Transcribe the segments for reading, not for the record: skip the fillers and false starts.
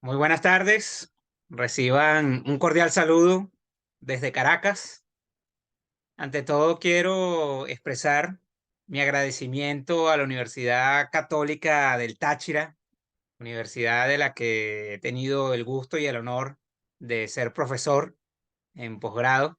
Muy buenas tardes. Reciban un cordial saludo desde Caracas. Ante todo, quiero expresar mi agradecimiento a la Universidad Católica del Táchira, universidad de la que he tenido el gusto y el honor de ser profesor en posgrado,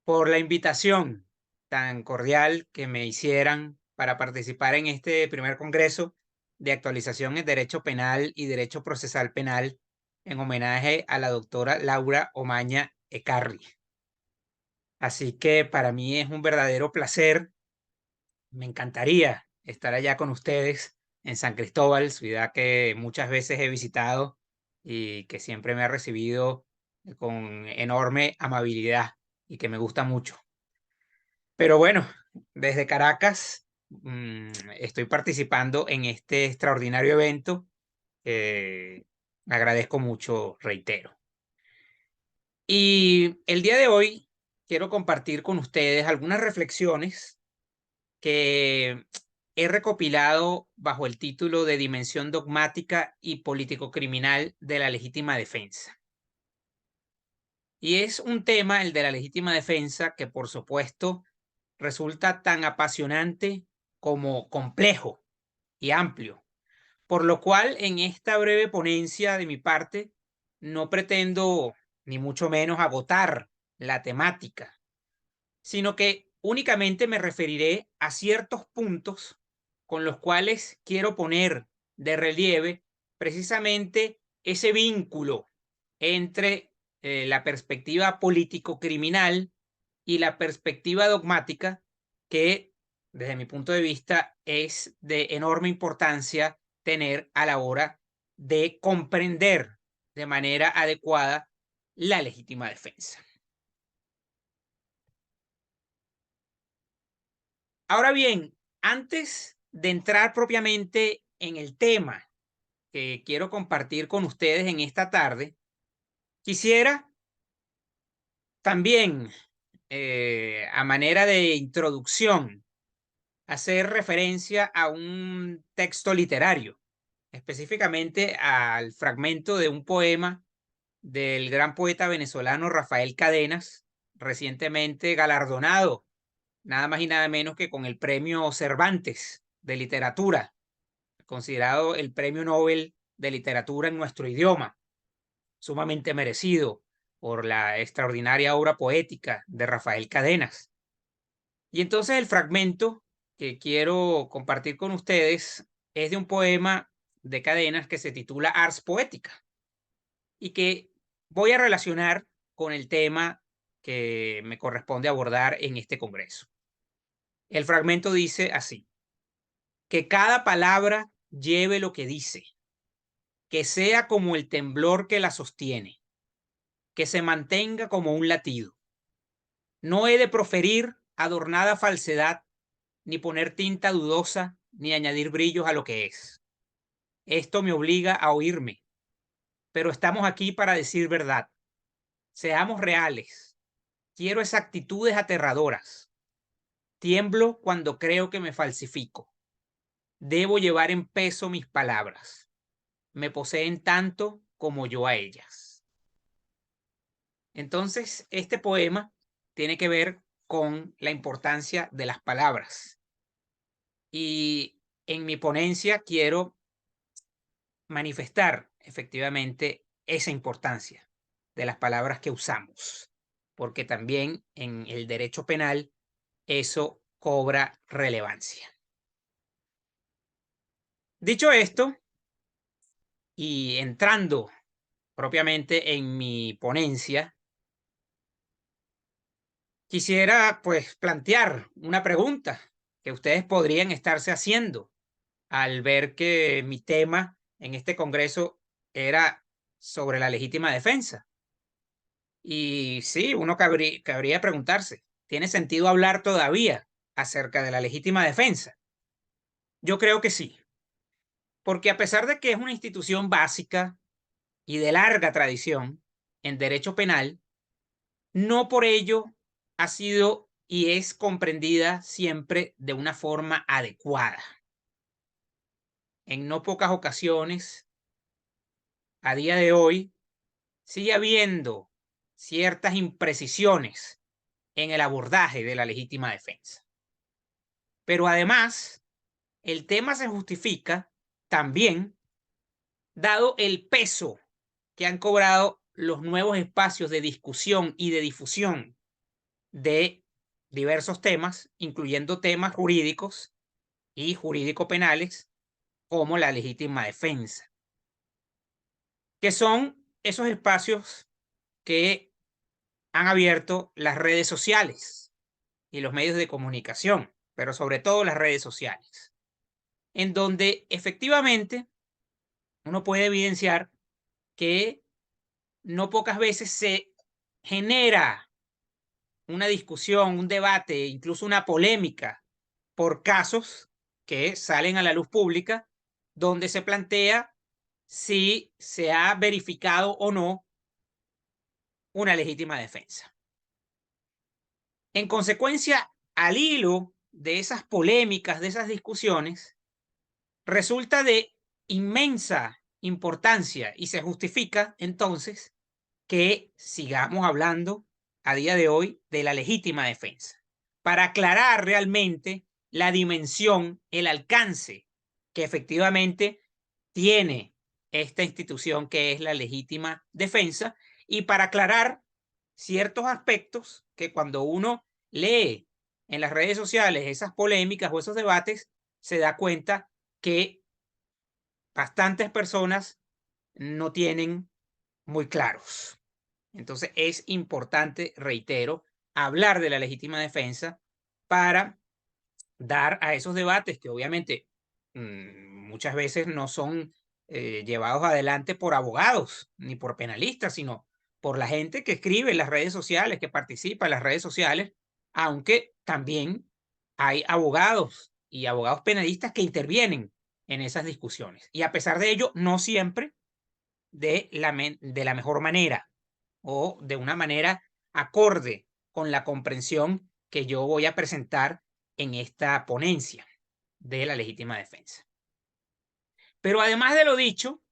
por la invitación tan cordial que me hicieran para participar en este primer congreso de actualización en Derecho Penal y Derecho Procesal Penal en homenaje a la doctora Laura Omaña Ecarri. Así que para mí es un verdadero placer. Me encantaría estar allá con ustedes en San Cristóbal, ciudad que muchas veces he visitado y que siempre me ha recibido con enorme amabilidad y que me gusta mucho. Pero bueno, desde Caracas estoy participando en este extraordinario evento. Agradezco mucho, reitero. Y el día de hoy quiero compartir con ustedes algunas reflexiones que he recopilado bajo el título de Dimensión dogmática y político-criminal de la legítima defensa. Y es un tema, el de la legítima defensa, que por supuesto resulta tan apasionante como complejo y amplio, por lo cual en esta breve ponencia de mi parte no pretendo ni mucho menos agotar la temática, sino que únicamente me referiré a ciertos puntos con los cuales quiero poner de relieve precisamente ese vínculo entre la perspectiva político-criminal y la perspectiva dogmática que, desde mi punto de vista, es de enorme importancia tener a la hora de comprender de manera adecuada la legítima defensa. Ahora bien, antes de entrar propiamente en el tema que quiero compartir con ustedes en esta tarde, quisiera también, a manera de introducción, hacer referencia a un texto literario, específicamente al fragmento de un poema del gran poeta venezolano Rafael Cadenas, recientemente galardonado, nada más y nada menos que con el premio Cervantes de literatura, considerado el premio Nobel de literatura en nuestro idioma, sumamente merecido por la extraordinaria obra poética de Rafael Cadenas. Y entonces el fragmento que quiero compartir con ustedes es de un poema de Cadenas que se titula Ars Poética y que voy a relacionar con el tema que me corresponde abordar en este congreso. El fragmento dice así: que cada palabra lleve lo que dice, que sea como el temblor que la sostiene, que se mantenga como un latido. No he de proferir adornada falsedad, ni poner tinta dudosa, ni añadir brillos a lo que es. Esto me obliga a oírme, pero estamos aquí para decir verdad. Seamos reales. Quiero exactitudes aterradoras. Tiemblo cuando creo que me falsifico. Debo llevar en peso mis palabras. Me poseen tanto como yo a ellas. Entonces, este poema tiene que ver con la importancia de las palabras. Y en mi ponencia quiero manifestar efectivamente esa importancia de las palabras que usamos, porque también en el derecho penal eso cobra relevancia. Dicho esto, y entrando propiamente en mi ponencia, quisiera pues plantear una pregunta que ustedes podrían estarse haciendo al ver que mi tema en este congreso era sobre la legítima defensa. Y sí, uno cabría preguntarse, ¿tiene sentido hablar todavía acerca de la legítima defensa? Yo creo que sí, porque a pesar de que es una institución básica y de larga tradición en derecho penal, no por ello ha sido y es comprendida siempre de una forma adecuada. En no pocas ocasiones a día de hoy sigue habiendo ciertas imprecisiones en el abordaje de la legítima defensa. Pero además, el tema se justifica también dado el peso que han cobrado los nuevos espacios de discusión y de difusión de diversos temas, incluyendo temas jurídicos y jurídico-penales, como la legítima defensa, que son esos espacios que han abierto las redes sociales y los medios de comunicación, pero sobre todo las redes sociales, en donde efectivamente uno puede evidenciar que no pocas veces se genera una discusión, un debate, incluso una polémica por casos que salen a la luz pública, donde se plantea si se ha verificado o no una legítima defensa. En consecuencia, al hilo de esas polémicas, de esas discusiones, resulta de inmensa importancia y se justifica entonces que sigamos hablando a día de hoy de la legítima defensa, para aclarar realmente la dimensión, el alcance que efectivamente tiene esta institución que es la legítima defensa, y para aclarar ciertos aspectos que cuando uno lee en las redes sociales esas polémicas o esos debates, se da cuenta que bastantes personas no tienen muy claros. Entonces es importante, reitero, hablar de la legítima defensa para dar a esos debates que obviamente muchas veces no son llevados adelante por abogados ni por penalistas, sino por la gente que escribe en las redes sociales, que participa en las redes sociales, aunque también hay abogados y abogados penalistas que intervienen en esas discusiones. Y a pesar de ello, no siempre de la mejor manera o de una manera acorde con la comprensión que yo voy a presentar en esta ponencia de la legítima defensa. Pero además de lo dicho,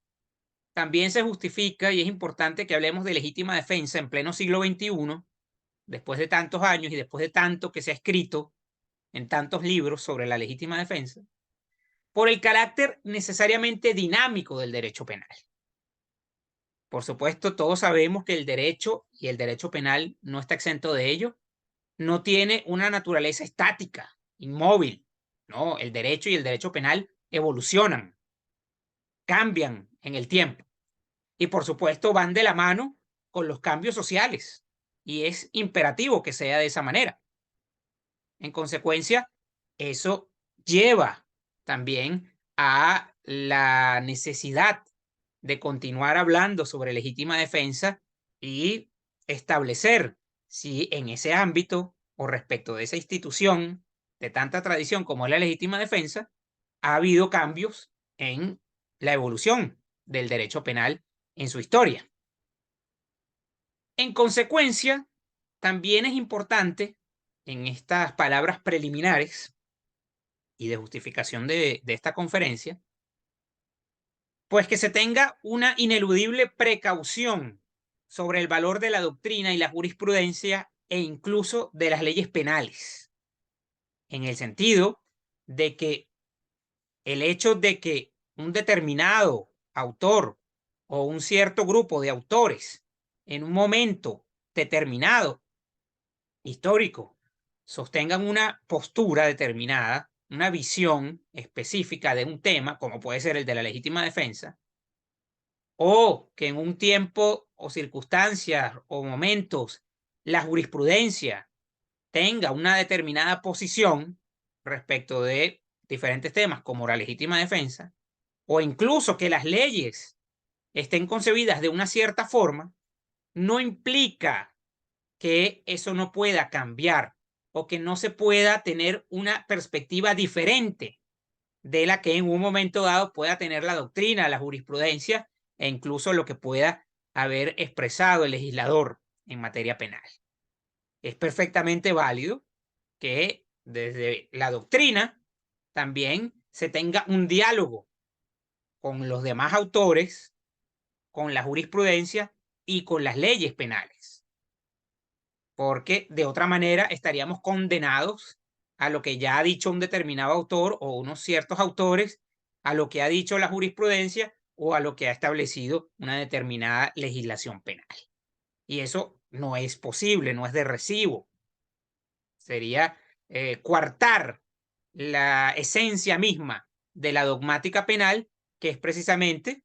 también se justifica y es importante que hablemos de legítima defensa en pleno siglo XXI, después de tantos años y después de tanto que se ha escrito en tantos libros sobre la legítima defensa, por el carácter necesariamente dinámico del derecho penal. Por supuesto, todos sabemos que el derecho y el derecho penal no está exento de ello. No tiene una naturaleza estática, inmóvil. No, el derecho y el derecho penal evolucionan, cambian en el tiempo. Y por supuesto van de la mano con los cambios sociales. Y es imperativo que sea de esa manera. En consecuencia, eso lleva también a la necesidad de continuar hablando sobre legítima defensa y establecer si en ese ámbito o respecto de esa institución de tanta tradición como es la legítima defensa, ha habido cambios en la evolución del derecho penal en su historia. En consecuencia, también es importante en estas palabras preliminares y de justificación de esta conferencia, pues que se tenga una ineludible precaución sobre el valor de la doctrina y la jurisprudencia e incluso de las leyes penales, en el sentido de que el hecho de que un determinado autor o un cierto grupo de autores en un momento determinado histórico sostengan una postura determinada, una visión específica de un tema, como puede ser el de la legítima defensa, o que en un tiempo o circunstancias o momentos la jurisprudencia tenga una determinada posición respecto de diferentes temas como la legítima defensa, o incluso que las leyes estén concebidas de una cierta forma, no implica que eso no pueda cambiar o que no se pueda tener una perspectiva diferente de la que en un momento dado pueda tener la doctrina, la jurisprudencia e incluso lo que pueda haber expresado el legislador en materia penal. Es perfectamente válido que desde la doctrina también se tenga un diálogo con los demás autores con la jurisprudencia y con las leyes penales, porque de otra manera estaríamos condenados a lo que ya ha dicho un determinado autor o unos ciertos autores, a lo que ha dicho la jurisprudencia o a lo que ha establecido una determinada legislación penal. Y eso no es posible, no es de recibo. Sería coartar la esencia misma de la dogmática penal, que es precisamente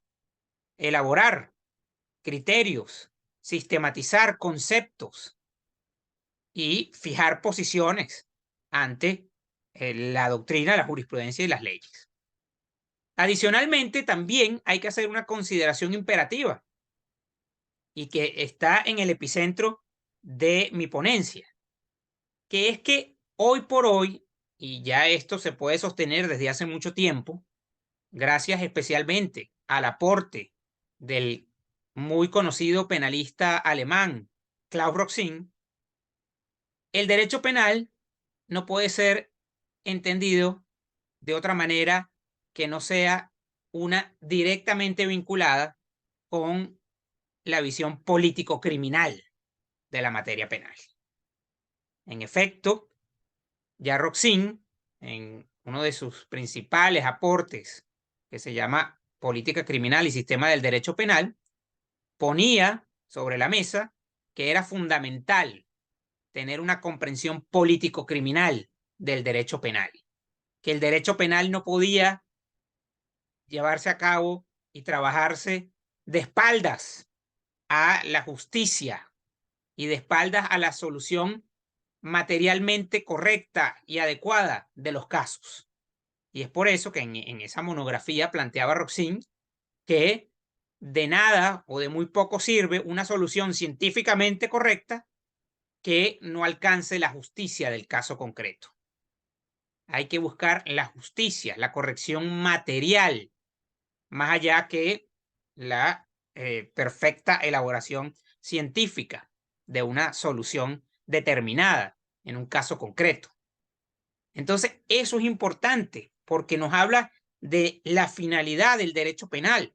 elaborar criterios, sistematizar conceptos y fijar posiciones ante la doctrina, la jurisprudencia y las leyes. Adicionalmente, también hay que hacer una consideración imperativa y que está en el epicentro de mi ponencia, que es que hoy por hoy, y ya esto se puede sostener desde hace mucho tiempo, gracias especialmente al aporte del muy conocido penalista alemán Klaus Roxin, el derecho penal no puede ser entendido de otra manera que no sea una directamente vinculada con la visión político-criminal de la materia penal. En efecto, ya Roxin, en uno de sus principales aportes, que se llama Política Criminal y Sistema del Derecho Penal, ponía sobre la mesa que era fundamental tener una comprensión político-criminal del derecho penal, que el derecho penal no podía llevarse a cabo y trabajarse de espaldas a la justicia y de espaldas a la solución materialmente correcta y adecuada de los casos. Y es por eso que en esa monografía planteaba Roxin que de nada o de muy poco sirve una solución científicamente correcta que no alcance la justicia del caso concreto. Hay que buscar la justicia, la corrección material, más allá que la perfecta elaboración científica de una solución determinada en un caso concreto. Entonces, eso es importante porque nos habla de la finalidad del derecho penal.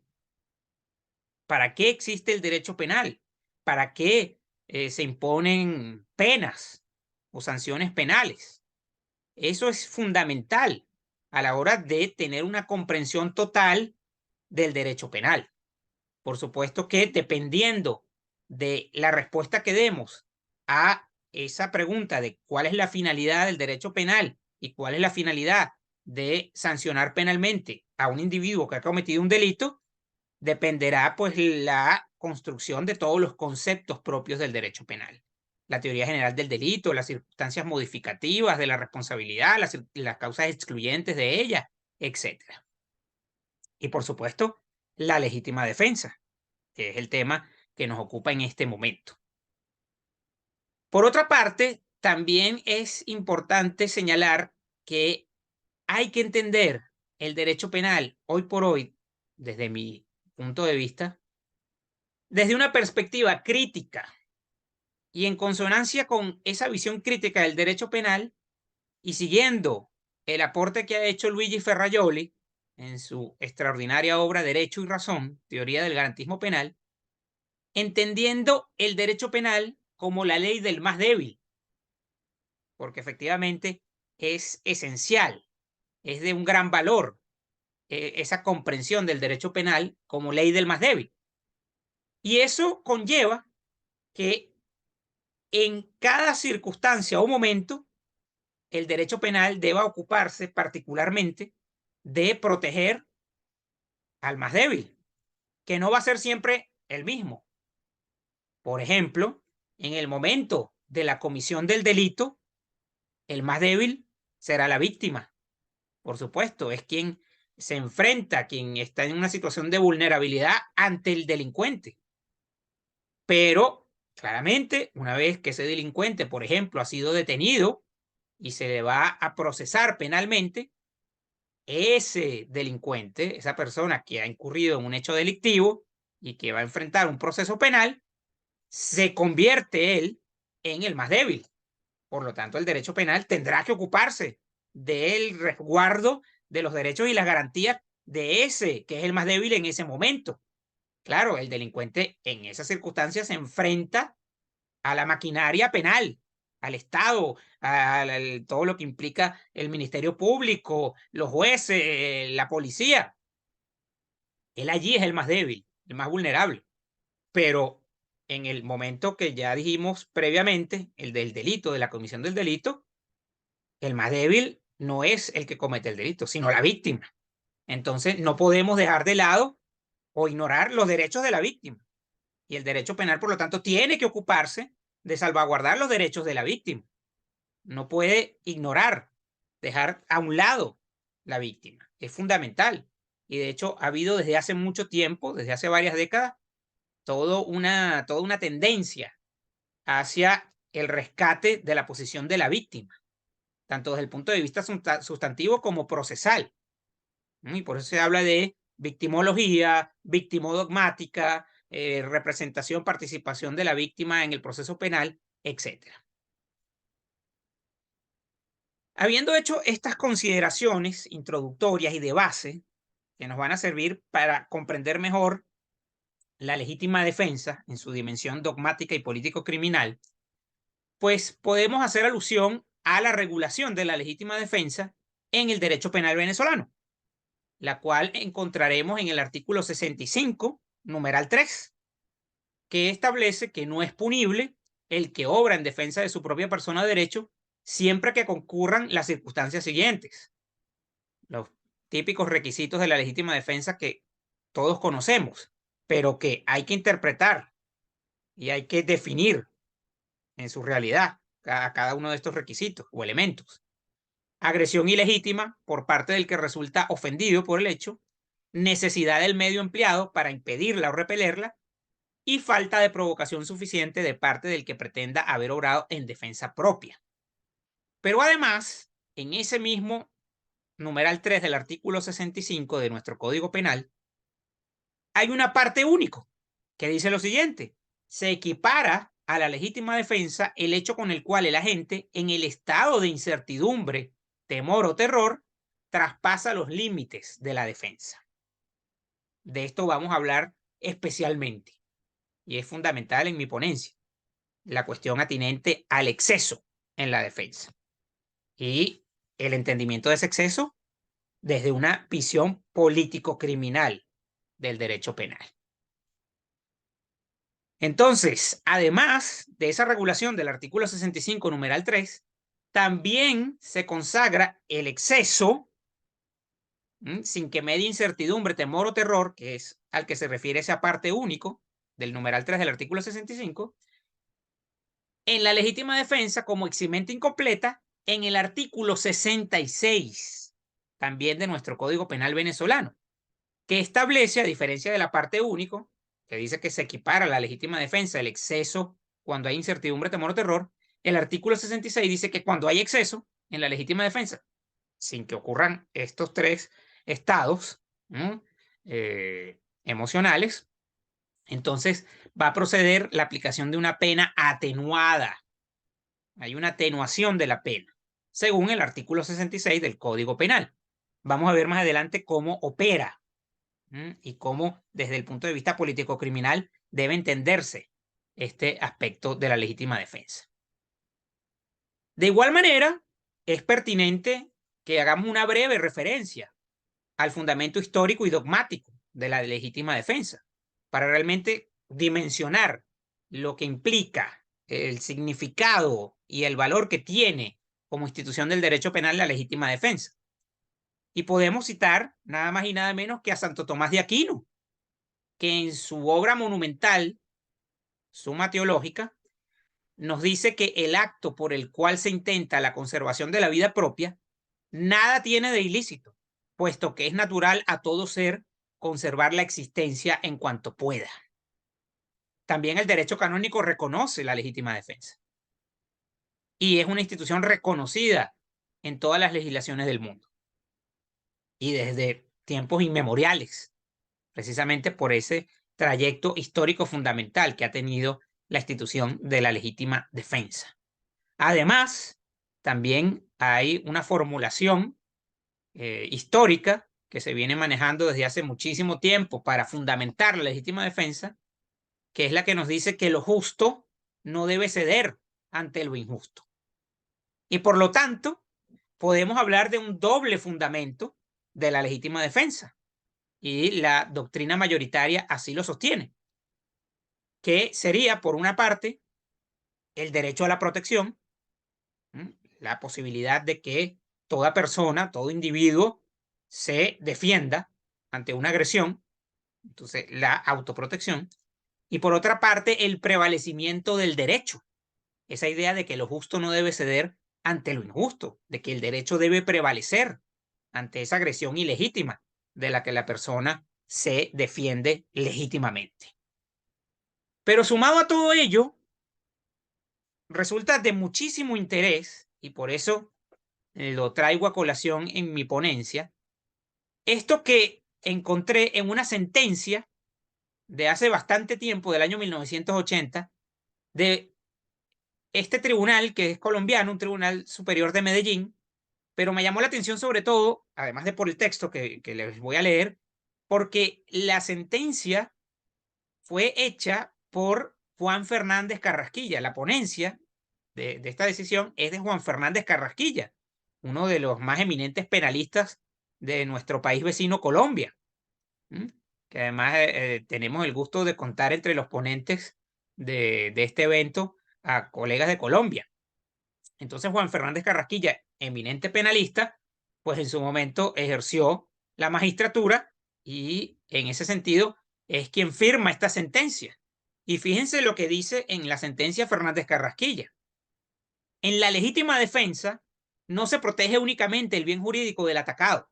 ¿Para qué existe el derecho penal? ¿Para qué se imponen penas o sanciones penales? Eso es fundamental a la hora de tener una comprensión total del derecho penal. Por supuesto que dependiendo de la respuesta que demos a esa pregunta de cuál es la finalidad del derecho penal y cuál es la finalidad de sancionar penalmente a un individuo que ha cometido un delito, dependerá pues la construcción de todos los conceptos propios del derecho penal. La teoría general del delito, las circunstancias modificativas de la responsabilidad, las causas excluyentes de ella, etc. Y por supuesto, la legítima defensa, que es el tema que nos ocupa en este momento. Por otra parte, también es importante señalar que hay que entender el derecho penal hoy por hoy, desde mi punto de vista, desde una perspectiva crítica y en consonancia con esa visión crítica del derecho penal y siguiendo el aporte que ha hecho Luigi Ferrajoli en su extraordinaria obra Derecho y Razón, Teoría del Garantismo Penal, entendiendo el derecho penal como la ley del más débil, porque efectivamente es esencial, es de un gran valor esa comprensión del derecho penal como ley del más débil. Y eso conlleva que en cada circunstancia o momento el derecho penal deba ocuparse particularmente de proteger al más débil, que no va a ser siempre el mismo. Por ejemplo, en el momento de la comisión del delito, el más débil será la víctima. Por supuesto, es quien se enfrenta, quien está en una situación de vulnerabilidad ante el delincuente. Pero, claramente, una vez que ese delincuente, por ejemplo, ha sido detenido y se le va a procesar penalmente, ese delincuente, esa persona que ha incurrido en un hecho delictivo y que va a enfrentar un proceso penal, se convierte él en el más débil. Por lo tanto, el derecho penal tendrá que ocuparse del resguardo de los derechos y las garantías de ese que es el más débil en ese momento. Claro, el delincuente en esas circunstancias se enfrenta a la maquinaria penal, al Estado, todo lo que implica el Ministerio Público, los jueces, la policía. Él allí es el más débil, el más vulnerable. Pero en el momento que ya dijimos previamente, el del delito, de la comisión del delito, el más débil no es el que comete el delito, sino la víctima. Entonces, no podemos dejar de lado o ignorar los derechos de la víctima. Y el derecho penal, por lo tanto, tiene que ocuparse de salvaguardar los derechos de la víctima. No puede ignorar, dejar a un lado la víctima. Es fundamental. Y de hecho, ha habido desde hace mucho tiempo, desde hace varias décadas, toda una tendencia hacia el rescate de la posición de la víctima, tanto desde el punto de vista sustantivo como procesal. Y por eso se habla de victimología, victimodogmática, representación, participación de la víctima en el proceso penal, etc. Habiendo hecho estas consideraciones introductorias y de base que nos van a servir para comprender mejor la legítima defensa en su dimensión dogmática y político-criminal, pues podemos hacer alusión a la regulación de la legítima defensa en el derecho penal venezolano, la cual encontraremos en el artículo 65, numeral 3, que establece que no es punible el que obra en defensa de su propia persona o derecho siempre que concurran las circunstancias siguientes. Los típicos requisitos de la legítima defensa que todos conocemos, pero que hay que interpretar y hay que definir en su realidad a cada uno de estos requisitos o elementos. Agresión ilegítima por parte del que resulta ofendido por el hecho, necesidad del medio empleado para impedirla o repelerla, y falta de provocación suficiente de parte del que pretenda haber obrado en defensa propia. Pero además, en ese mismo numeral 3 del artículo 65 de nuestro Código Penal, hay una parte único que dice lo siguiente: se equipara a la legítima defensa el hecho con el cual el agente, en el estado de incertidumbre, temor o terror, traspasa los límites de la defensa. De esto vamos a hablar especialmente, y es fundamental en mi ponencia, la cuestión atinente al exceso en la defensa y el entendimiento de ese exceso desde una visión político-criminal del derecho penal. Entonces, además de esa regulación del artículo 65, numeral 3, también se consagra el exceso, sin que medie incertidumbre, temor o terror, que es al que se refiere esa parte único del numeral 3 del artículo 65, en la legítima defensa como eximente incompleta en el artículo 66, también de nuestro Código Penal venezolano, que establece, a diferencia de la parte único, que dice que se equipara la legítima defensa el exceso cuando hay incertidumbre, temor o terror, el artículo 66 dice que cuando hay exceso en la legítima defensa, sin que ocurran estos tres estados emocionales, entonces va a proceder la aplicación de una pena atenuada. Hay una atenuación de la pena, según el artículo 66 del Código Penal. Vamos a ver más adelante cómo opera y cómo, desde el punto de vista político-criminal, debe entenderse este aspecto de la legítima defensa. De igual manera, es pertinente que hagamos una breve referencia al fundamento histórico y dogmático de la legítima defensa, para realmente dimensionar lo que implica el significado y el valor que tiene como institución del derecho penal la legítima defensa. Y podemos citar nada más y nada menos que a Santo Tomás de Aquino, que en su obra monumental, Suma Teológica, nos dice que el acto por el cual se intenta la conservación de la vida propia nada tiene de ilícito, puesto que es natural a todo ser conservar la existencia en cuanto pueda. También el derecho canónico reconoce la legítima defensa y es una institución reconocida en todas las legislaciones del mundo y desde tiempos inmemoriales, precisamente por ese trayecto histórico fundamental que ha tenido la institución de la legítima defensa. Además, también hay una formulación histórica que se viene manejando desde hace muchísimo tiempo para fundamentar la legítima defensa, que es la que nos dice que lo justo no debe ceder ante lo injusto. Y por lo tanto, podemos hablar de un doble fundamento de la legítima defensa. Y la doctrina mayoritaria así lo sostiene, que sería, por una parte, el derecho a la protección, la posibilidad de que toda persona, todo individuo, se defienda ante una agresión, entonces la autoprotección, y por otra parte, el prevalecimiento del derecho, esa idea de que lo justo no debe ceder ante lo injusto, de que el derecho debe prevalecer ante esa agresión ilegítima de la que la persona se defiende legítimamente. Pero sumado a todo ello, resulta de muchísimo interés, y por eso lo traigo a colación en mi ponencia, esto que encontré en una sentencia de hace bastante tiempo, del año 1980, de este tribunal que es colombiano, un tribunal superior de Medellín, pero me llamó la atención sobre todo, además de por el texto que les voy a leer, porque la sentencia fue hecha por Juan Fernández Carrasquilla. La ponencia de esta decisión es de Juan Fernández Carrasquilla, uno de los más eminentes penalistas de nuestro país vecino Colombia, que además tenemos el gusto de contar entre los ponentes de este evento a colegas de Colombia. Entonces Juan Fernández Carrasquilla, eminente penalista, pues en su momento ejerció la magistratura y en ese sentido es quien firma esta sentencia. Y fíjense lo que dice en la sentencia Fernández Carrasquilla. En la legítima defensa no se protege únicamente el bien jurídico del atacado,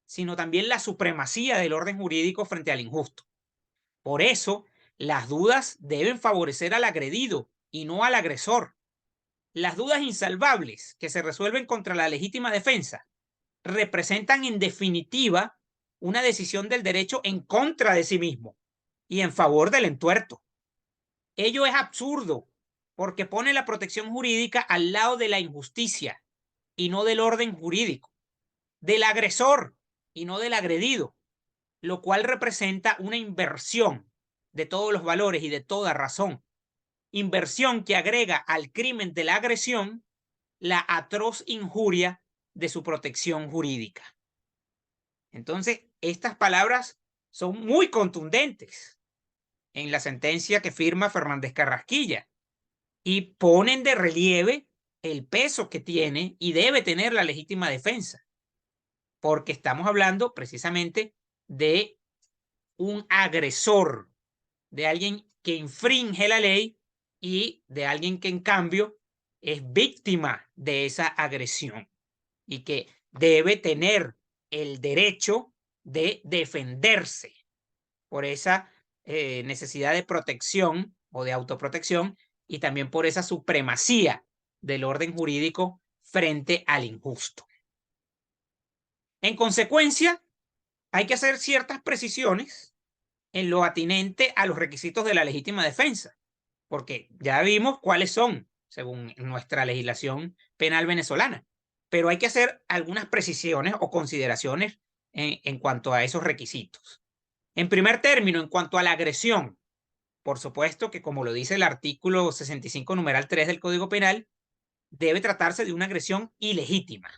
sino también la supremacía del orden jurídico frente al injusto. Por eso, las dudas deben favorecer al agredido y no al agresor. Las dudas insalvables que se resuelven contra la legítima defensa representan en definitiva una decisión del derecho en contra de sí mismo y en favor del entuerto. Ello es absurdo porque pone la protección jurídica al lado de la injusticia y no del orden jurídico, del agresor y no del agredido, lo cual representa una inversión de todos los valores y de toda razón. Inversión que agrega al crimen de la agresión la atroz injuria de su protección jurídica. Entonces, estas palabras son muy contundentes en la sentencia que firma Fernández Carrasquilla y ponen de relieve el peso que tiene y debe tener la legítima defensa, porque estamos hablando precisamente de un agresor, de alguien que infringe la ley y de alguien que en cambio es víctima de esa agresión y que debe tener el derecho de defenderse por esa necesidad de protección o de autoprotección y también por esa supremacía del orden jurídico frente al injusto. En consecuencia, hay que hacer ciertas precisiones en lo atinente a los requisitos de la legítima defensa, porque ya vimos cuáles son, según nuestra legislación penal venezolana, pero hay que hacer algunas precisiones o consideraciones en cuanto a esos requisitos. En primer término, en cuanto a la agresión, por supuesto que como lo dice el artículo 65, numeral 3 del Código Penal, debe tratarse de una agresión ilegítima.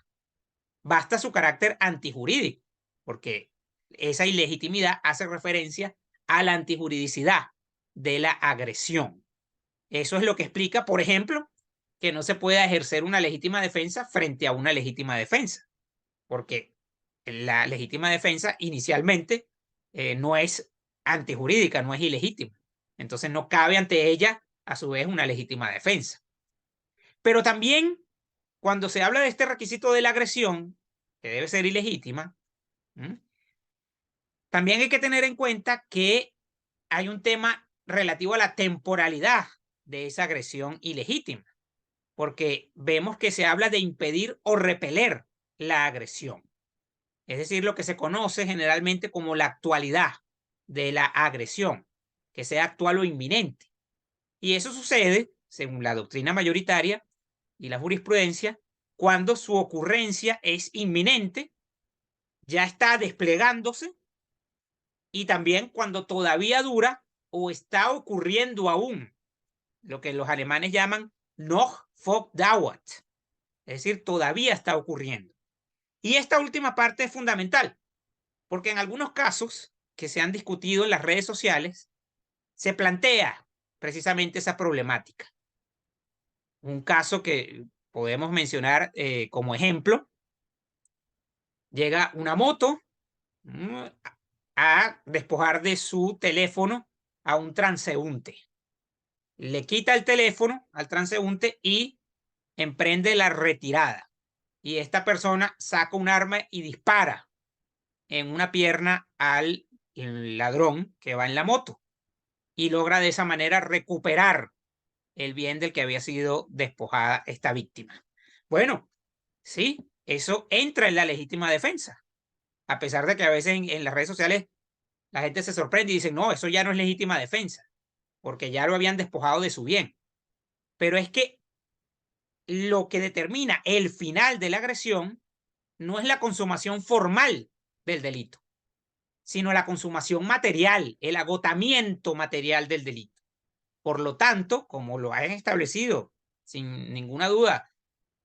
Basta su carácter antijurídico, porque esa ilegitimidad hace referencia a la antijuridicidad de la agresión. Eso es lo que explica, por ejemplo, que no se pueda ejercer una legítima defensa frente a una legítima defensa, porque la legítima defensa inicialmente no es antijurídica, no es ilegítima. Entonces no cabe ante ella, a su vez, una legítima defensa. Pero también, cuando se habla de este requisito de la agresión, que debe ser ilegítima, también hay que tener en cuenta que hay un tema relativo a la temporalidad de esa agresión ilegítima, porque vemos que se habla de impedir o repeler la agresión, es decir, lo que se conoce generalmente como la actualidad de la agresión, que sea actual o inminente. Y eso sucede, según la doctrina mayoritaria y la jurisprudencia, cuando su ocurrencia es inminente, ya está desplegándose y también cuando todavía dura o está ocurriendo aún, lo que los alemanes llaman noch fortdauert, es decir, todavía está ocurriendo. Y esta última parte es fundamental, porque en algunos casos que se han discutido en las redes sociales, se plantea precisamente esa problemática. Un caso que podemos mencionar como ejemplo, llega una moto a despojar de su teléfono a un transeúnte. Le quita el teléfono al transeúnte y emprende la retirada. Y esta persona saca un arma y dispara en una pierna al ladrón que va en la moto y logra de esa manera recuperar el bien del que había sido despojada esta víctima. Bueno, sí, eso entra en la legítima defensa, a pesar de que a veces en las redes sociales la gente se sorprende y dice, no, eso ya no es legítima defensa, porque ya lo habían despojado de su bien. Pero es que lo que determina el final de la agresión no es la consumación formal del delito, sino la consumación material, el agotamiento material del delito. Por lo tanto, como lo han establecido sin ninguna duda,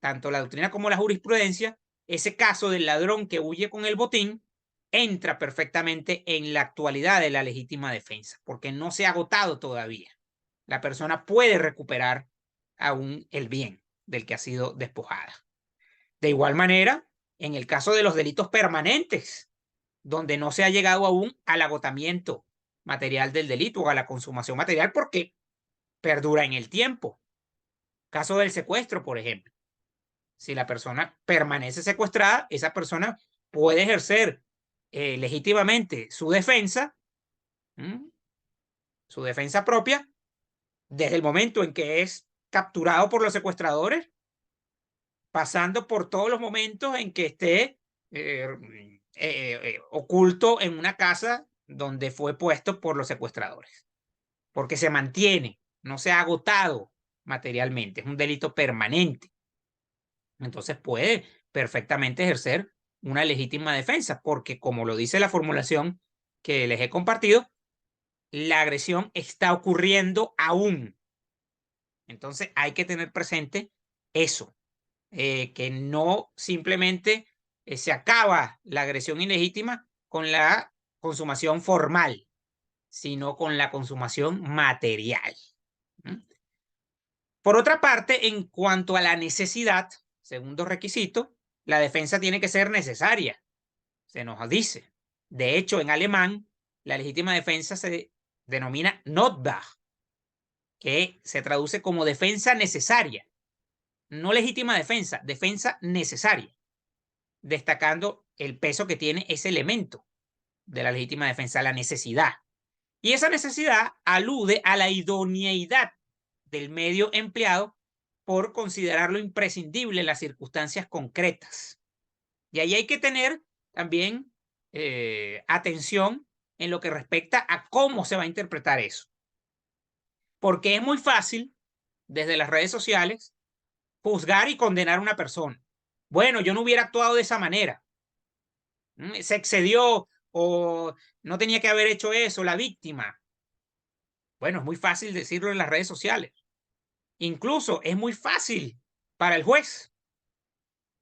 tanto la doctrina como la jurisprudencia, ese caso del ladrón que huye con el botín entra perfectamente en la actualidad de la legítima defensa, porque no se ha agotado todavía. La persona puede recuperar aún el bien del que ha sido despojada. De igual manera, en el caso de los delitos permanentes, donde no se ha llegado aún al agotamiento material del delito o a la consumación material porque perdura en el tiempo. Caso del secuestro, por ejemplo. Si la persona permanece secuestrada, esa persona puede ejercer legítimamente su defensa propia, desde el momento en que es capturado por los secuestradores, pasando por todos los momentos en que esté oculto en una casa donde fue puesto por los secuestradores, porque se mantiene, no se ha agotado materialmente, es un delito permanente. Entonces puede perfectamente ejercer una legítima defensa, porque como lo dice la formulación que les he compartido, la agresión está ocurriendo aún. Entonces hay que tener presente eso, que no simplemente se acaba la agresión ilegítima con la consumación formal, sino con la consumación material. Por otra parte, en cuanto a la necesidad, segundo requisito, la defensa tiene que ser necesaria, se nos dice. De hecho, en alemán, la legítima defensa se denomina Notwehr, que se traduce como defensa necesaria. No legítima defensa, defensa necesaria, destacando el peso que tiene ese elemento de la legítima defensa, la necesidad. Y esa necesidad alude a la idoneidad del medio empleado por considerarlo imprescindible en las circunstancias concretas. Y ahí hay que tener también atención en lo que respecta a cómo se va a interpretar eso. Porque es muy fácil, desde las redes sociales, juzgar y condenar a una persona. Bueno, yo no hubiera actuado de esa manera. Se excedió o no tenía que haber hecho eso la víctima. Bueno, es muy fácil decirlo en las redes sociales. Incluso es muy fácil para el juez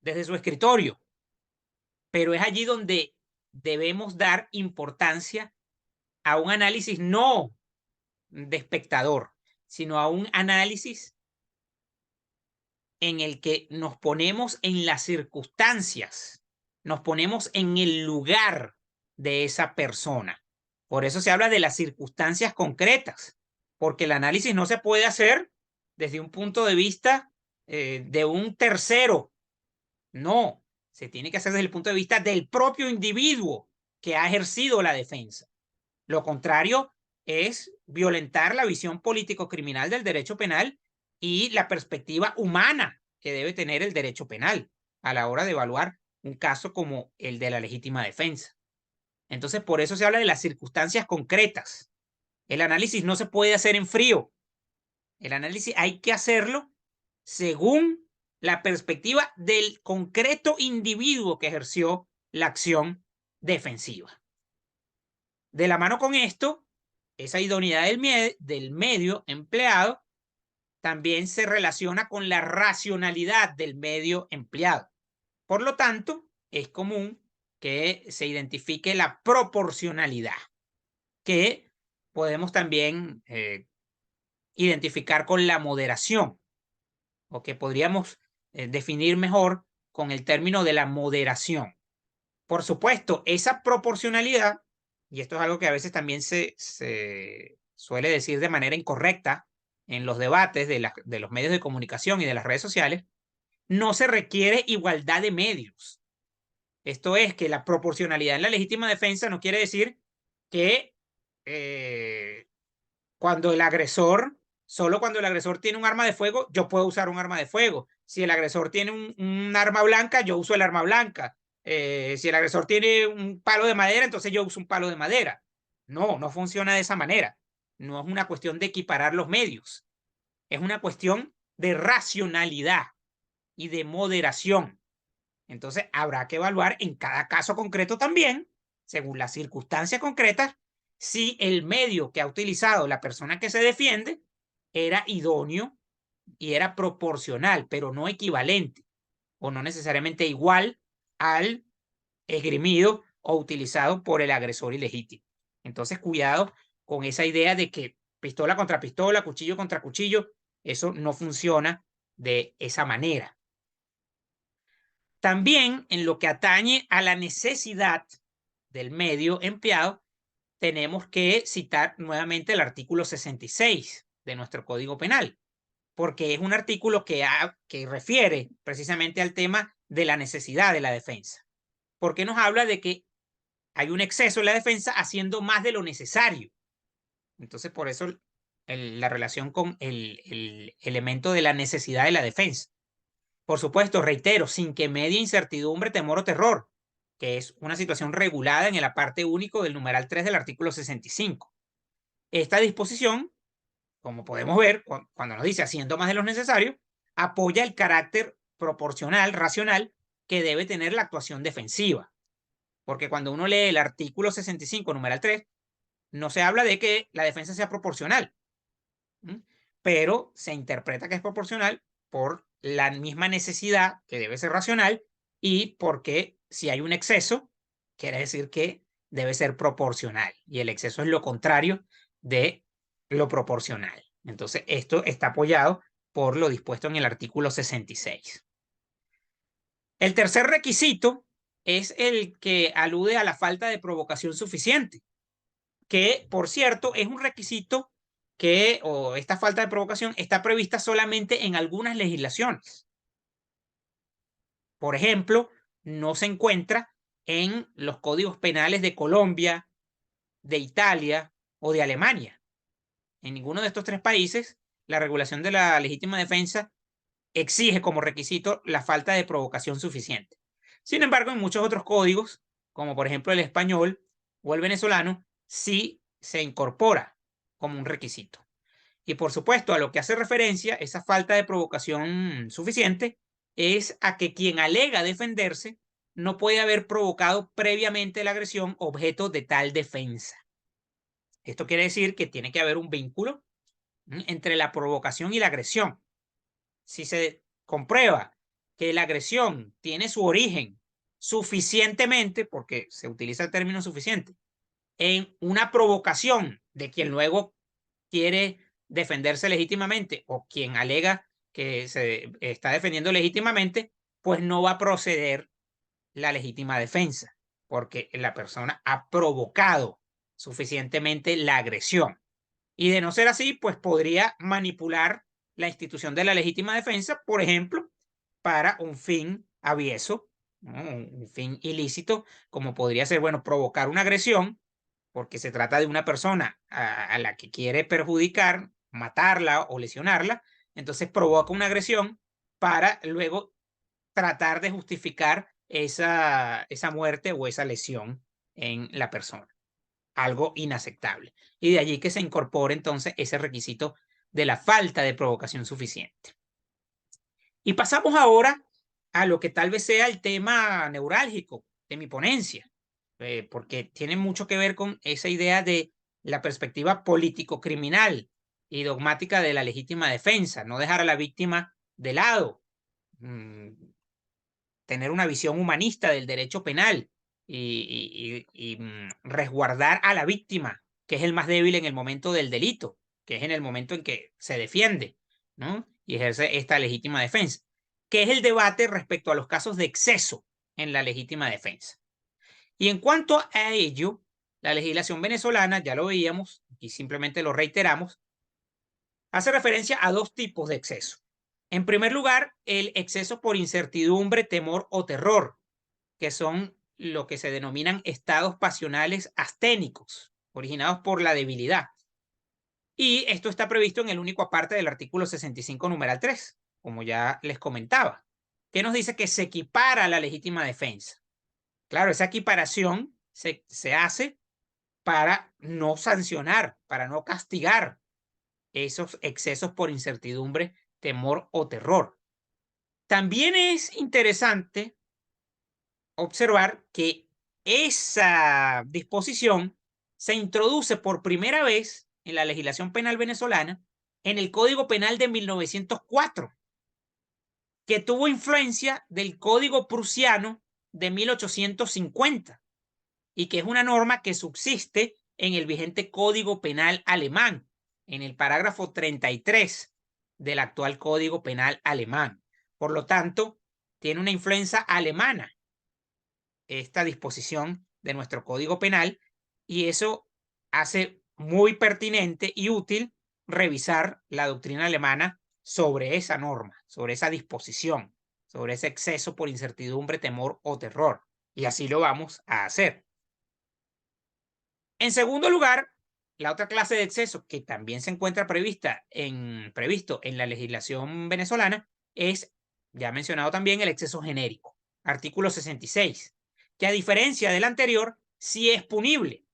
desde su escritorio, pero es allí donde debemos dar importancia a un análisis no de espectador, sino a un análisis en el que nos ponemos en las circunstancias, nos ponemos en el lugar de esa persona. Por eso se habla de las circunstancias concretas, porque el análisis no se puede hacer desde un punto de vista de un tercero. No, se tiene que hacer desde el punto de vista del propio individuo que ha ejercido la defensa. Lo contrario es violentar la visión político-criminal del derecho penal y la perspectiva humana que debe tener el derecho penal a la hora de evaluar un caso como el de la legítima defensa. Entonces, por eso se habla de las circunstancias concretas. El análisis no se puede hacer en frío. El análisis hay que hacerlo según la perspectiva del concreto individuo que ejerció la acción defensiva. De la mano con esto, esa idoneidad del medio empleado también se relaciona con la racionalidad del medio empleado. Por lo tanto, es común que se identifique la proporcionalidad, que podemos también identificar con la moderación, o que podríamos definir mejor con el término de la moderación. Por supuesto, esa proporcionalidad, y esto es algo que a veces también se suele decir de manera incorrecta en los debates de los medios de comunicación y de las redes sociales, no se requiere igualdad de medios. Esto es que la proporcionalidad en la legítima defensa no quiere decir que solo cuando el agresor tiene un arma de fuego, yo puedo usar un arma de fuego. Si el agresor tiene un arma blanca, yo uso el arma blanca. Si el agresor tiene un palo de madera, entonces yo uso un palo de madera. No, no funciona de esa manera. No es una cuestión de equiparar los medios. Es una cuestión de racionalidad y de moderación. Entonces habrá que evaluar en cada caso concreto también, según las circunstancias concretas, si el medio que ha utilizado la persona que se defiende era idóneo y era proporcional, pero no equivalente o no necesariamente igual al esgrimido o utilizado por el agresor ilegítimo. Entonces, cuidado con esa idea de que pistola contra pistola, cuchillo contra cuchillo, eso no funciona de esa manera. También en lo que atañe a la necesidad del medio empleado, tenemos que citar nuevamente el artículo 66 de nuestro Código Penal, porque es un artículo que refiere precisamente al tema de la necesidad de la defensa, porque nos habla de que hay un exceso en la defensa haciendo más de lo necesario. Entonces, por eso la relación con el elemento de la necesidad de la defensa. Por supuesto, reitero, sin que medie incertidumbre, temor o terror, que es una situación regulada en el aparte único del numeral 3 del artículo 65. Esta disposición, como podemos ver, cuando nos dice haciendo más de lo necesario, apoya el carácter proporcional, racional, que debe tener la actuación defensiva. Porque cuando uno lee el artículo 65, numeral 3, no se habla de que la defensa sea proporcional, pero se interpreta que es proporcional por la misma necesidad, que debe ser racional, y porque si hay un exceso, quiere decir que debe ser proporcional, y el exceso es lo contrario de lo proporcional. Entonces, esto está apoyado por lo dispuesto en el artículo 66. El tercer requisito es el que alude a la falta de provocación suficiente, que, por cierto, es un requisito o esta falta de provocación está prevista solamente en algunas legislaciones. Por ejemplo, no se encuentra en los códigos penales de Colombia, de Italia o de Alemania. En ninguno de estos tres países, la regulación de la legítima defensa exige como requisito la falta de provocación suficiente. Sin embargo, en muchos otros códigos, como por ejemplo el español o el venezolano, sí se incorpora como un requisito. Y por supuesto, a lo que hace referencia esa falta de provocación suficiente es a que quien alega defenderse no puede haber provocado previamente la agresión objeto de tal defensa. Esto quiere decir que tiene que haber un vínculo entre la provocación y la agresión. Si se comprueba que la agresión tiene su origen suficientemente, porque se utiliza el término suficiente, en una provocación de quien luego quiere defenderse legítimamente o quien alega que se está defendiendo legítimamente, pues no va a proceder la legítima defensa, porque la persona ha provocado suficientemente la agresión. Y de no ser así, pues podría manipular la institución de la legítima defensa, por ejemplo, para un fin avieso, ¿no? Un fin ilícito, como podría ser, bueno, provocar una agresión, porque se trata de una persona a la que quiere perjudicar, matarla o lesionarla, entonces provoca una agresión para luego tratar de justificar esa muerte o esa lesión en la persona. Algo inaceptable. Y de allí que se incorpore entonces ese requisito de la falta de provocación suficiente. Y pasamos ahora a lo que tal vez sea el tema neurálgico de mi ponencia, porque tiene mucho que ver con esa idea de la perspectiva político-criminal y dogmática de la legítima defensa, no dejar a la víctima de lado, tener una visión humanista del derecho penal y resguardar a la víctima, que es el más débil en el momento del delito, que es en el momento en que se defiende, ¿no? Y ejerce esta legítima defensa, que es el debate respecto a los casos de exceso en la legítima defensa. Y en cuanto a ello, la legislación venezolana, ya lo veíamos y simplemente lo reiteramos, hace referencia a dos tipos de exceso. En primer lugar, el exceso por incertidumbre, temor o terror, que son lo que se denominan estados pasionales asténicos, originados por la debilidad. Y esto está previsto en el único aparte del artículo 65, numeral 3, como ya les comentaba, que nos dice que se equipara a la legítima defensa. Claro, esa equiparación se hace para no sancionar, para no castigar esos excesos por incertidumbre, temor o terror. También es interesante observar que esa disposición se introduce por primera vez en la legislación penal venezolana en el Código Penal de 1904, que tuvo influencia del Código Prusiano de 1850 y que es una norma que subsiste en el vigente Código Penal alemán, en el parágrafo 33 del actual Código Penal alemán. Por lo tanto, tiene una influencia alemana esta disposición de nuestro Código Penal y eso hace muy pertinente y útil revisar la doctrina alemana sobre esa norma, sobre esa disposición, sobre ese exceso por incertidumbre, temor o terror. Y así lo vamos a hacer. En segundo lugar, la otra clase de exceso que también se encuentra previsto en la legislación venezolana es, ya mencionado también, el exceso genérico, artículo 66, que a diferencia del anterior, sí es punible,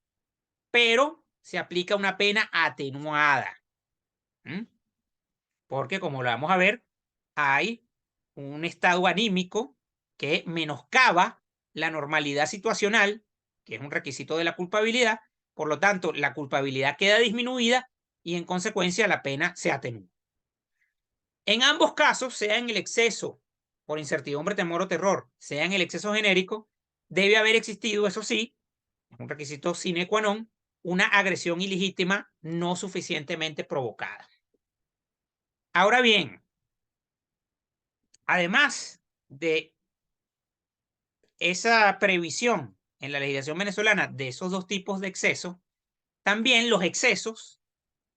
pero se aplica una pena atenuada. Porque, como lo vamos a ver, hay un estado anímico que menoscaba la normalidad situacional, que es un requisito de la culpabilidad. Por lo tanto, la culpabilidad queda disminuida y en consecuencia la pena se atenúa. En ambos casos, sea en el exceso por incertidumbre, temor o terror, sea en el exceso genérico, debe haber existido, eso sí, es un requisito sine qua non, una agresión ilegítima no suficientemente provocada. Ahora bien, además de esa previsión en la legislación venezolana de esos dos tipos de exceso, también los excesos,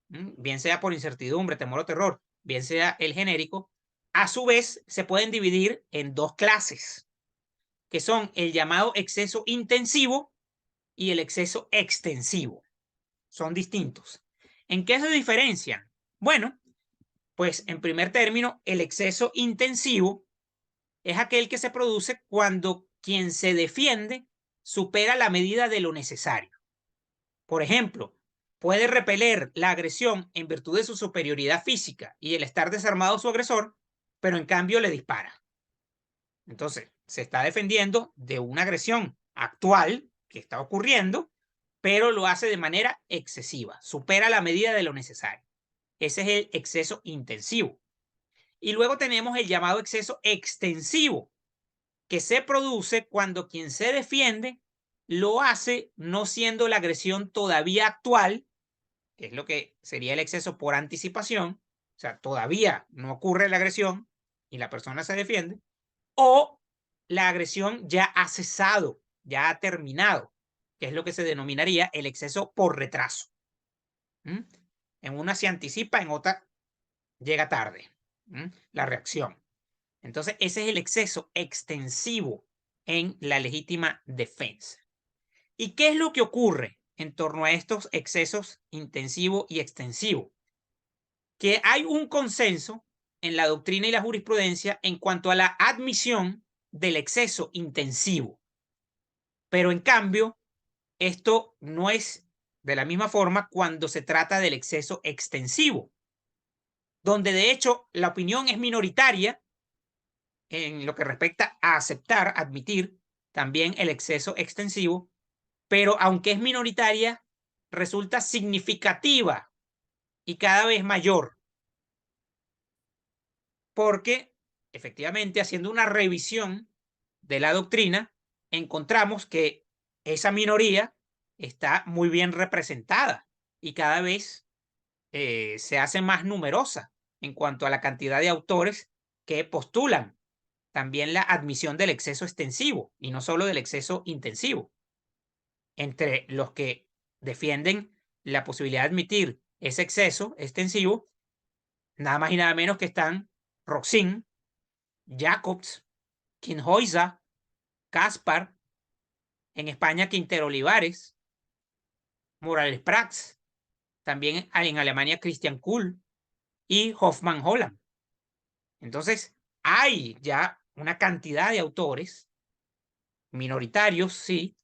bien sea por incertidumbre, temor o terror, bien sea el genérico, a su vez se pueden dividir en dos clases, que son el llamado exceso intensivo y el exceso extensivo. Son distintos. ¿En qué se diferencian? Bueno, pues en primer término, el exceso intensivo es aquel que se produce cuando quien se defiende supera la medida de lo necesario. Por ejemplo, puede repeler la agresión en virtud de su superioridad física y el estar desarmado su agresor, pero en cambio le dispara. Entonces, se está defendiendo de una agresión actual que está ocurriendo, pero lo hace de manera excesiva, supera la medida de lo necesario. Ese es el exceso intensivo. Y luego tenemos el llamado exceso extensivo, que se produce cuando quien se defiende lo hace no siendo la agresión todavía actual, que es lo que sería el exceso por anticipación, o sea, todavía no ocurre la agresión y la persona se defiende, o la agresión ya ha cesado, ya ha terminado, que es lo que se denominaría el exceso por retraso. En una se anticipa, en otra llega tarde la reacción. Entonces, ese es el exceso extensivo en la legítima defensa. ¿Y qué es lo que ocurre en torno a estos excesos intensivo y extensivo? Que hay un consenso en la doctrina y la jurisprudencia en cuanto a la admisión del exceso intensivo. Pero en cambio, esto no es de la misma forma cuando se trata del exceso extensivo, donde de hecho la opinión es minoritaria en lo que respecta a aceptar, admitir también el exceso extensivo, pero aunque es minoritaria, resulta significativa y cada vez mayor, porque efectivamente, haciendo una revisión de la doctrina, encontramos que esa minoría está muy bien representada y cada vez se hace más numerosa en cuanto a la cantidad de autores que postulan también la admisión del exceso extensivo y no solo del exceso intensivo. Entre los que defienden la posibilidad de admitir ese exceso extensivo, nada más y nada menos que están Roxin, Jacobs, Quinhoisa, Caspar, en España Quintero Olivares, Morales Prats, también en Alemania Christian Kuhl y Hoffmann Holland. Entonces, hay ya una cantidad de autores, minoritarios, sí,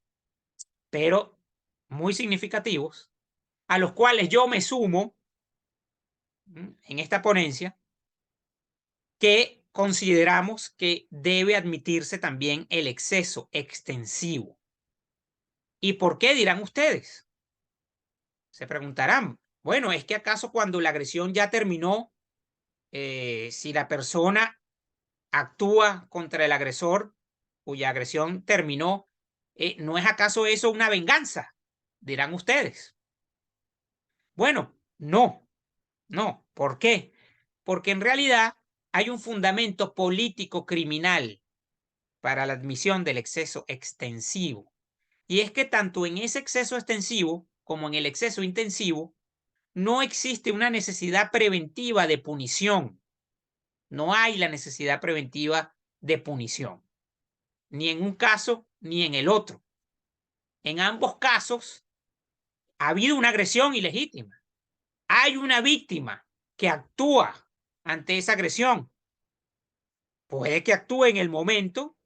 pero muy significativos, a los cuales yo me sumo en esta ponencia, que consideramos que debe admitirse también el exceso extensivo. ¿Y por qué, dirán ustedes? Se preguntarán, bueno, ¿es que acaso cuando la agresión ya terminó, si la persona actúa contra el agresor cuya agresión terminó, ¿no es acaso eso una venganza? Dirán ustedes. Bueno, no, no. ¿Por qué? Porque en realidad hay un fundamento político criminal para la admisión del exceso extensivo. Y es que tanto en ese exceso extensivo como en el exceso intensivo no existe una necesidad preventiva de punición. No hay la necesidad preventiva de punición, ni en un caso ni en el otro. En ambos casos ha habido una agresión ilegítima. Hay una víctima que actúa ante esa agresión. Puede que actúe en el momento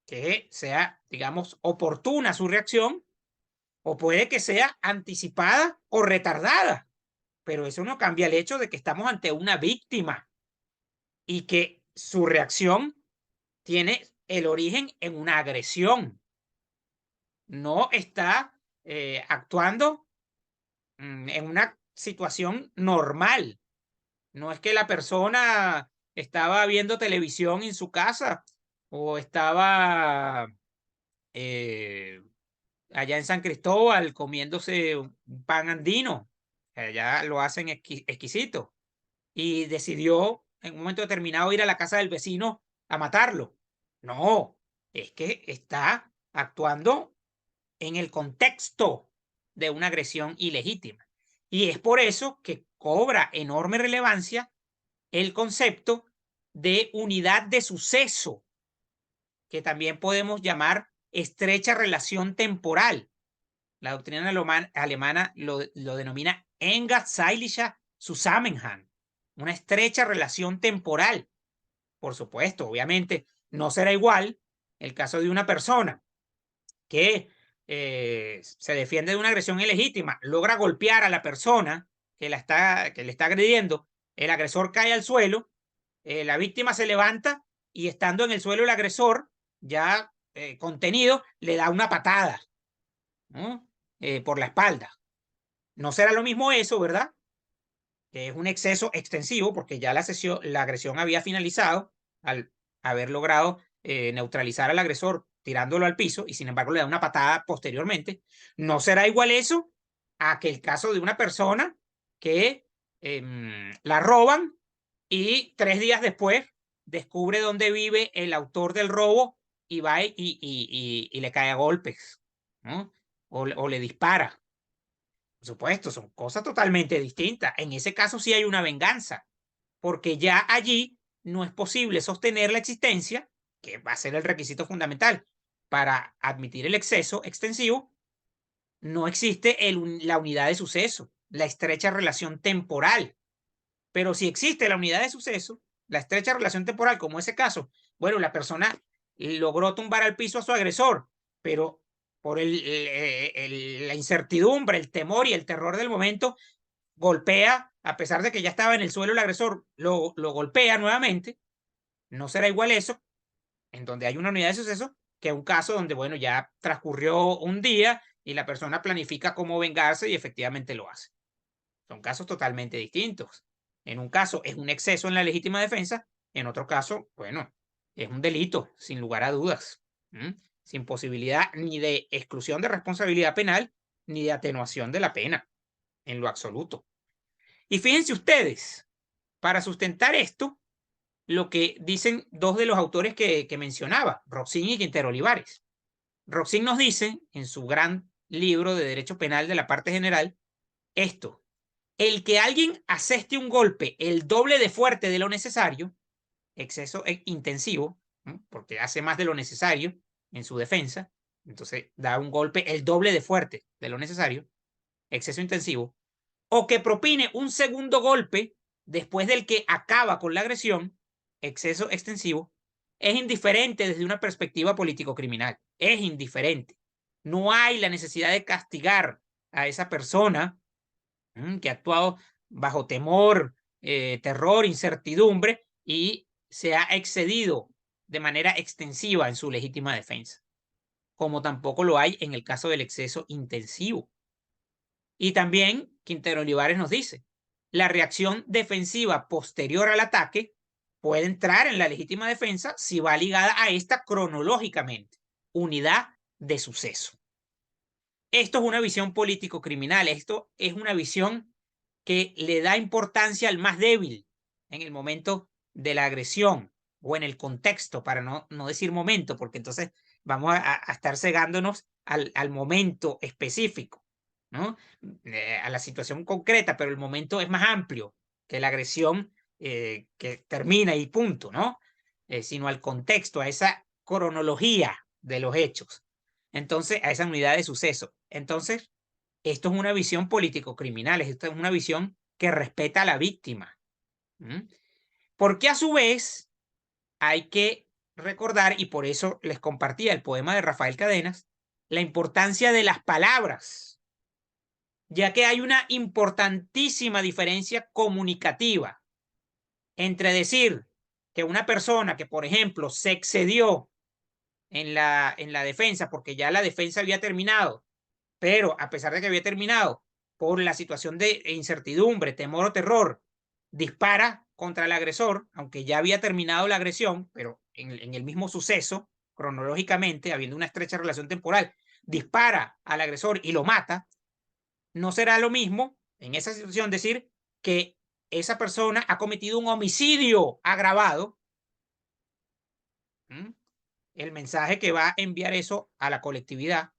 que sea, digamos, oportuna su reacción, o puede que sea anticipada o retardada. Pero eso no cambia el hecho de que estamos ante una víctima y que su reacción tiene el origen en una agresión. No está actuando en una situación normal. No es que la persona estaba viendo televisión en su casa o estaba allá en San Cristóbal comiéndose un pan andino. Allá lo hacen exquisito. Y decidió en un momento determinado ir a la casa del vecino a matarlo. No, es que está actuando en el contexto de una agresión ilegítima. Y es por eso que cobra enorme relevancia el concepto de unidad de suceso, que también podemos llamar estrecha relación temporal. La doctrina alemana lo denomina enger zeitlicher Zusammenhang, una estrecha relación temporal. Por supuesto, obviamente, no será igual el caso de una persona que se defiende de una agresión ilegítima, logra golpear a la persona que le está agrediendo, el agresor cae al suelo, la víctima se levanta y estando en el suelo el agresor, ya contenido, le da una patada, ¿no? Por la espalda. No será lo mismo eso, ¿verdad? Que es un exceso extensivo porque ya la agresión había finalizado al haber logrado neutralizar al agresor tirándolo al piso y sin embargo le da una patada posteriormente. No será igual eso a que el caso de una persona que la roban y 3 días después descubre dónde vive el autor del robo y va y le cae a golpes, ¿no? O le dispara. Por supuesto, son cosas totalmente distintas. En ese caso sí hay una venganza, porque ya allí no es posible sostener la existencia, que va a ser el requisito fundamental para admitir el exceso extensivo. No existe la unidad de suceso, la estrecha relación temporal. Pero si existe la unidad de suceso, la estrecha relación temporal, como ese caso, bueno, la persona logró tumbar al piso a su agresor, pero por la incertidumbre, el temor y el terror del momento, golpea, a pesar de que ya estaba en el suelo el agresor, lo golpea nuevamente. No será igual eso, en donde hay una unidad de suceso, que un caso donde, bueno, ya transcurrió un día y la persona planifica cómo vengarse y efectivamente lo hace. Son casos totalmente distintos. En un caso es un exceso en la legítima defensa, en otro caso, bueno, es un delito, sin lugar a dudas, sin posibilidad ni de exclusión de responsabilidad penal, ni de atenuación de la pena, en lo absoluto. Y fíjense ustedes, para sustentar esto, lo que dicen dos de los autores que mencionaba, Roxin y Quintero Olivares. Roxin nos dice, en su gran libro de Derecho Penal de la parte general, esto: el que alguien aseste un golpe el doble de fuerte de lo necesario, exceso intensivo, porque hace más de lo necesario en su defensa, entonces da un golpe el doble de fuerte de lo necesario, exceso intensivo, o que propine un segundo golpe después del que acaba con la agresión, exceso extensivo, es indiferente desde una perspectiva político-criminal. Es indiferente. No hay la necesidad de castigar a esa persona que ha actuado bajo temor, terror, incertidumbre y se ha excedido de manera extensiva en su legítima defensa, como tampoco lo hay en el caso del exceso intensivo. Y también Quintero Olivares nos dice, la reacción defensiva posterior al ataque puede entrar en la legítima defensa si va ligada a esta cronológicamente, unidad de suceso. Esto es una visión político-criminal, esto es una visión que le da importancia al más débil en el momento de la agresión o en el contexto, para no decir momento, porque entonces vamos a estar cegándonos al momento específico, ¿no? A la situación concreta, pero el momento es más amplio que la agresión que termina y punto, ¿no? Sino al contexto, a esa cronología de los hechos. Entonces, a esa unidad de suceso. Entonces, esto es una visión político-criminal, esto es una visión que respeta a la víctima. Porque a su vez hay que recordar, y por eso les compartía el poema de Rafael Cadenas, la importancia de las palabras, ya que hay una importantísima diferencia comunicativa entre decir que una persona que, por ejemplo, se excedió en la defensa porque ya la defensa había terminado, pero a pesar de que había terminado por la situación de incertidumbre, temor o terror, dispara contra el agresor, aunque ya había terminado la agresión, pero en el mismo suceso, cronológicamente, habiendo una estrecha relación temporal, dispara al agresor y lo mata, no será lo mismo en esa situación decir que esa persona ha cometido un homicidio agravado. El mensaje que va a enviar eso a la colectividad,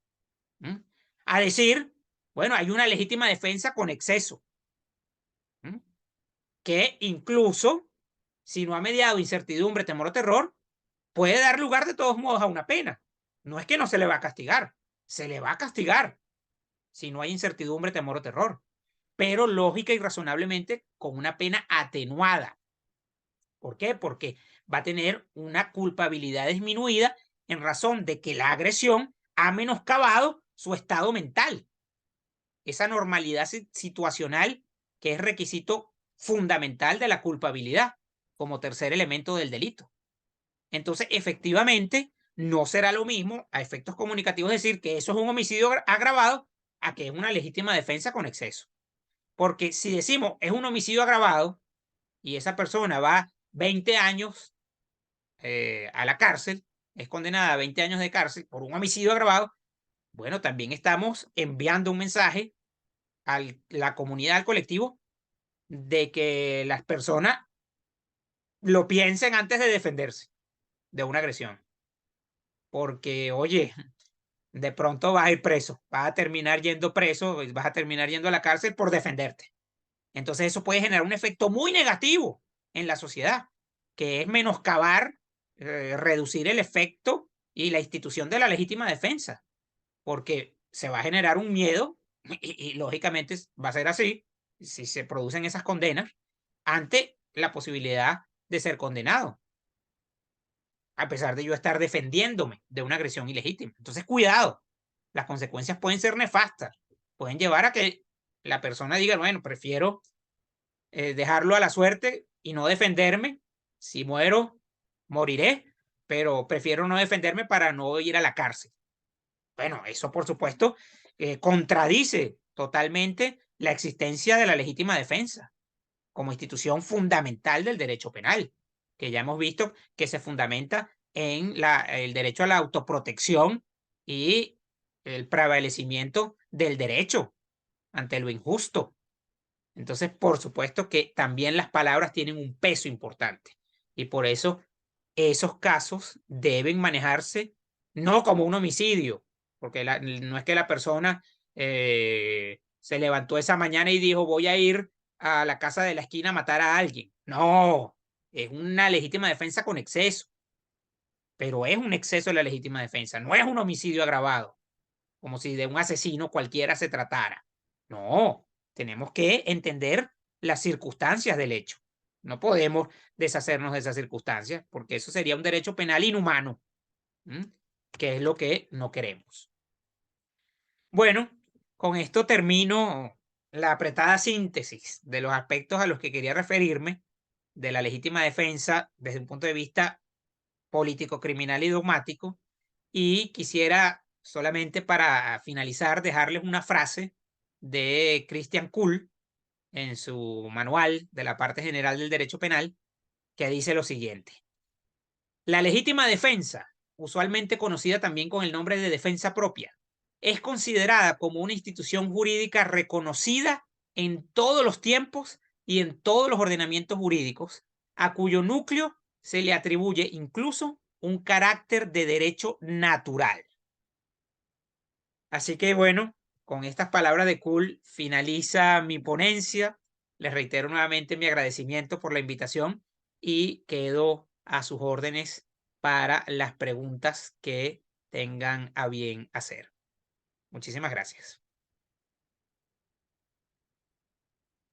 a decir, bueno, hay una legítima defensa con exceso, que incluso, si no ha mediado incertidumbre, temor o terror, puede dar lugar de todos modos a una pena. No es que no se le va a castigar, se le va a castigar si no hay incertidumbre, temor o terror, pero lógica y razonablemente con una pena atenuada. ¿Por qué? Porque va a tener una culpabilidad disminuida en razón de que la agresión ha menoscabado su estado mental, esa normalidad situacional que es requisito fundamental de la culpabilidad como tercer elemento del delito. Entonces, efectivamente, no será lo mismo a efectos comunicativos decir que eso es un homicidio agravado a que es una legítima defensa con exceso. Porque si decimos es un homicidio agravado y esa persona va 20 años a la cárcel, es condenada a 20 años de cárcel por un homicidio agravado, bueno, también estamos enviando un mensaje a la comunidad, al colectivo, de que las personas lo piensen antes de defenderse de una agresión. Porque, oye, de pronto vas a ir preso, vas a terminar yendo preso, vas a terminar yendo a la cárcel por defenderte. Entonces eso puede generar un efecto muy negativo en la sociedad, que es menoscabar, reducir el efecto y la institución de la legítima defensa, porque se va a generar un miedo y lógicamente va a ser así si se producen esas condenas ante la posibilidad de ser condenado, a pesar de yo estar defendiéndome de una agresión ilegítima. Entonces, cuidado, las consecuencias pueden ser nefastas, pueden llevar a que la persona diga, bueno, prefiero dejarlo a la suerte y no defenderme. Si muero, moriré, pero prefiero no defenderme para no ir a la cárcel. Bueno, eso por supuesto contradice totalmente la existencia de la legítima defensa como institución fundamental del derecho penal, que ya hemos visto que se fundamenta en el derecho a la autoprotección y el prevalecimiento del derecho ante lo injusto. Entonces, por supuesto que también las palabras tienen un peso importante y por eso esos casos deben manejarse no como un homicidio, porque no es que la persona se levantó esa mañana y dijo voy a ir a la casa de la esquina a matar a alguien. No, es una legítima defensa con exceso, pero es un exceso de la legítima defensa, no es un homicidio agravado, como si de un asesino cualquiera se tratara. No, tenemos que entender las circunstancias del hecho. No podemos deshacernos de esas circunstancias porque eso sería un derecho penal inhumano, que es lo que no queremos. Bueno, con esto termino la apretada síntesis de los aspectos a los que quería referirme de la legítima defensa desde un punto de vista político, criminal y dogmático. Y quisiera solamente para finalizar dejarles una frase de Christian Kuhl en su manual de la parte general del derecho penal que dice lo siguiente. La legítima defensa, usualmente conocida también con el nombre de defensa propia, es considerada como una institución jurídica reconocida en todos los tiempos y en todos los ordenamientos jurídicos, a cuyo núcleo se le atribuye incluso un carácter de derecho natural. Así que bueno, con estas palabras de Kuhl finaliza mi ponencia. Les reitero nuevamente mi agradecimiento por la invitación y quedo a sus órdenes para las preguntas que tengan a bien hacer. Muchísimas gracias.